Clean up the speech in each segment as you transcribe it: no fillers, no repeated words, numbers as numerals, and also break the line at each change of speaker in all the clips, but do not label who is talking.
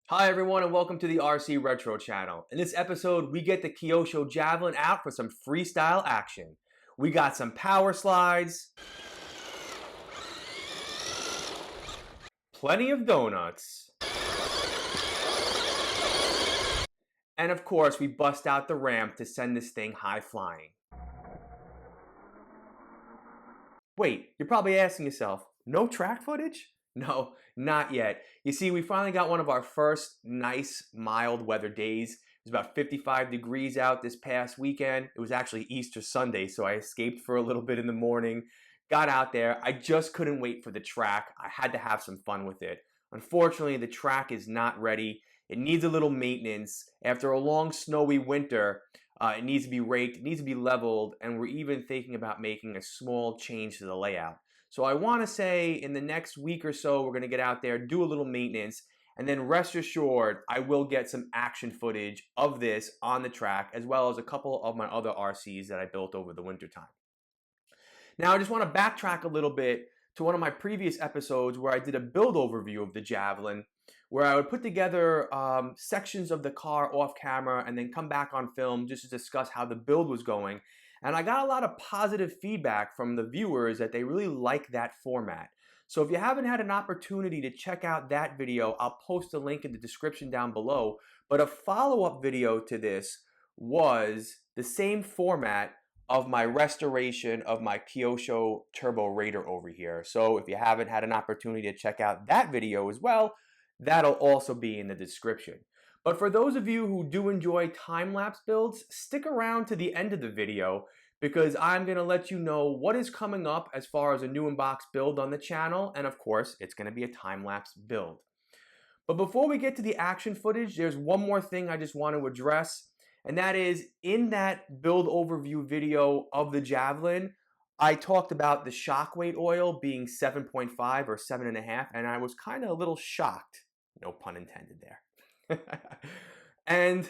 Hi everyone and welcome to the RC Retro channel. In this episode, we get the Kyosho Javelin out for some freestyle action. We got some power slides, plenty of donuts, and of course we bust out the ramp to send this thing high flying. Wait, you're probably asking yourself, no track footage? No, not yet. You see, we finally got one of our first nice, mild weather days. It was about 55 degrees out this past weekend. It was actually Easter Sunday, so I escaped for a little bit in the morning, got out there. I just couldn't wait for the track. I had to have some fun with it. Unfortunately, the track is not ready. It needs a little maintenance. After a long snowy winter, it needs to be raked, it needs to be leveled, and we're even thinking about making a small change to the layout. So I want to say in the next week or so, we're going to get out there, do a little maintenance, and then rest assured, I will get some action footage of this on the track, as well as a couple of my other RCs that I built over the winter time. Now, I just want to backtrack a little bit to one of my previous episodes where I did a build overview of the Javelin, where I would put together sections of the car off camera and then come back on film just to discuss how the build was going. And I got a lot of positive feedback from the viewers that they really like that format. So if you haven't had an opportunity to check out that video, I'll post a link in the description down below. But a follow-up video to this was the same format of my restoration of my Kyosho Turbo Raider over here. So if you haven't had an opportunity to check out that video as well, that'll also be in the description. But for those of you who do enjoy time-lapse builds, stick around to the end of the video because I'm going to let you know what is coming up as far as a new in-box build on the channel, and of course, it's going to be a time-lapse build. But before we get to the action footage, there's one more thing I just want to address, and that is in that build overview video of the Javelin, I talked about the shock weight oil being 7.5 or 7.5, and I was kind of a little shocked. No pun intended there. And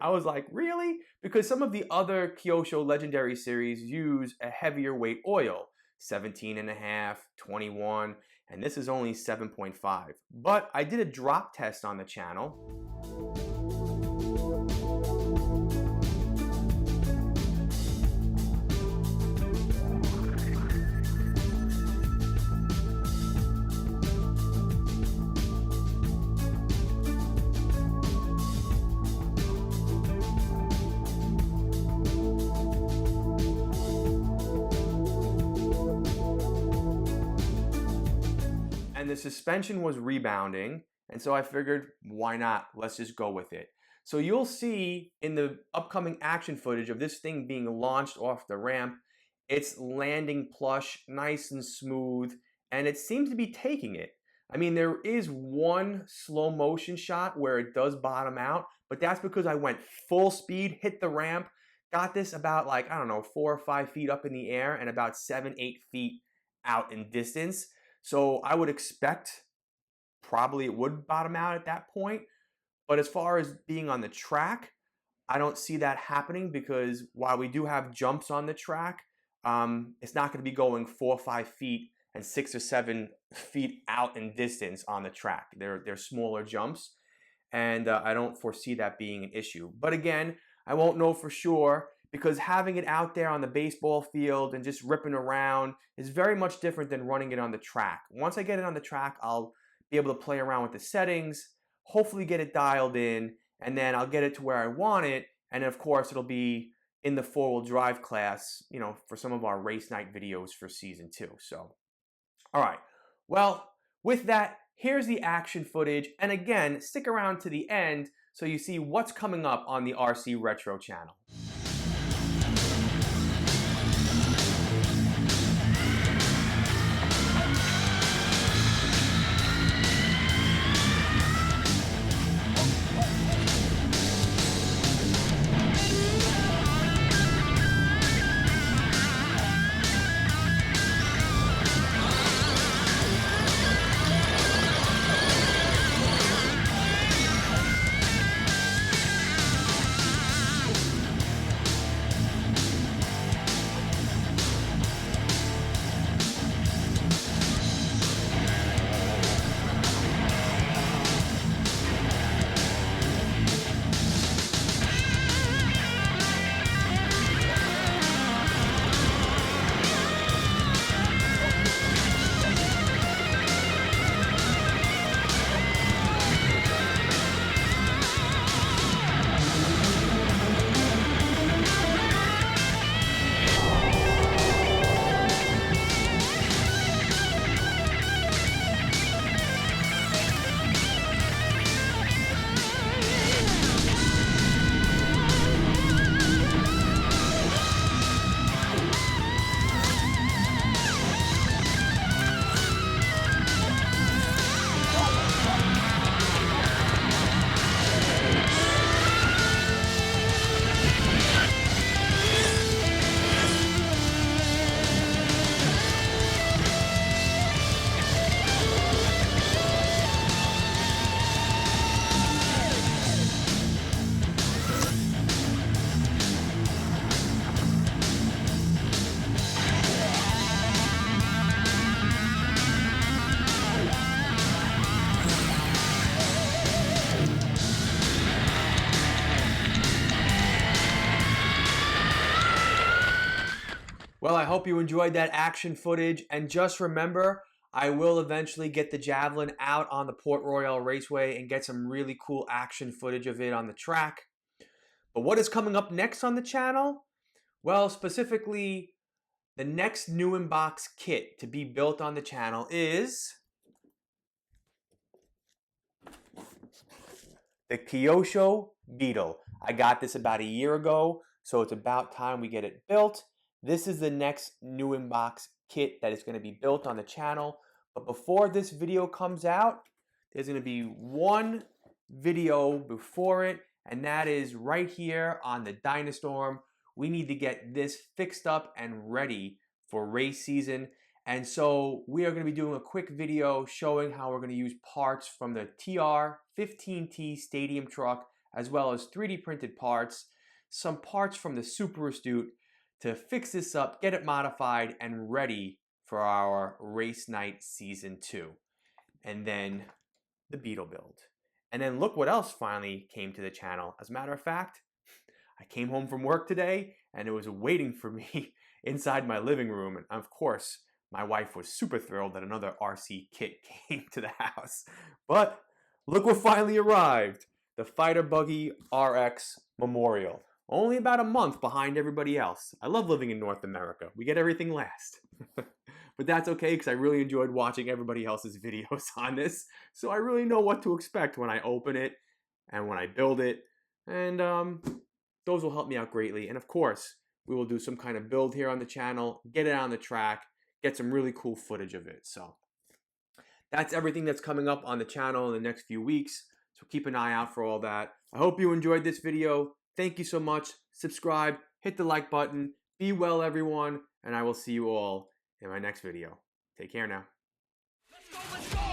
I was like, really? Because some of the other Kyosho Legendary series use a heavier weight oil, 17.5, 21, and this is only 7.5. But I did a drop test on the channel. And the suspension was rebounding, and so I figured, why not? Let's just go with it. So you'll see in the upcoming action footage of this thing being launched off the ramp, it's landing plush, nice and smooth, and it seems to be taking it. I mean, there is one slow motion shot where it does bottom out, but that's because I went full speed, hit the ramp, got this about like, I don't know, 4 or 5 feet up in the air and about 7, 8 feet out in distance. So I would expect probably it would bottom out at that point. But as far as being on the track, I don't see that happening because while we do have jumps on the track, it's not going to be going 4 or 5 feet and 6 or 7 feet out in distance on the track. They're smaller jumps, and I don't foresee that being an issue. But again, I won't know for sure because having it out there on the baseball field and just ripping around is very much different than running it on the track. Once I get it on the track, I'll be able to play around with the settings, hopefully get it dialed in, and then I'll get it to where I want it. And of course, it'll be in the 4-wheel drive class, you know, for some of our race night videos for season 2. So, all right. Well, with that, here's the action footage. And again, stick around to the end so you see what's coming up on the RC Retro channel. hope you enjoyed that action footage. And just remember, I will eventually get the Javelin out on the Port Royal Raceway and get some really cool action footage of it on the track. But what is coming up next on the channel? Well, specifically, the next new in-box kit to be built on the channel is the Kyosho Beetle. I got this about a year ago, so it's about time we get it built. This is the next new in-box kit that is going to be built on the channel. But before this video comes out, there's going to be one video before it, and that is right here on the Dynastorm. We need to get this fixed up and ready for race season. And so we are going to be doing a quick video showing how we're going to use parts from the TR15T Stadium truck, as well as 3D printed parts, some parts from the Super Astute to fix this up, get it modified and ready for our race night season 2. And then the Beetle build. And then look what else finally came to the channel. As a matter of fact, I came home from work today and it was waiting for me inside my living room. And of course, my wife was super thrilled that another RC kit came to the house. But look what finally arrived. The Fighter Buggy RX Memorial. Only about a month behind everybody else. I love living in North America. We get everything last. But that's okay because I really enjoyed watching everybody else's videos on this. So I really know what to expect when I open it and when I build it. And those will help me out greatly. And of course, we will do some kind of build here on the channel, get it on the track, get some really cool footage of it. So that's everything that's coming up on the channel in the next few weeks. So keep an eye out for all that. I hope you enjoyed this video. Thank you so much. Subscribe, hit the like button. Be well, everyone, and I will see you all in my next video. Take care now. Let's go, let's go.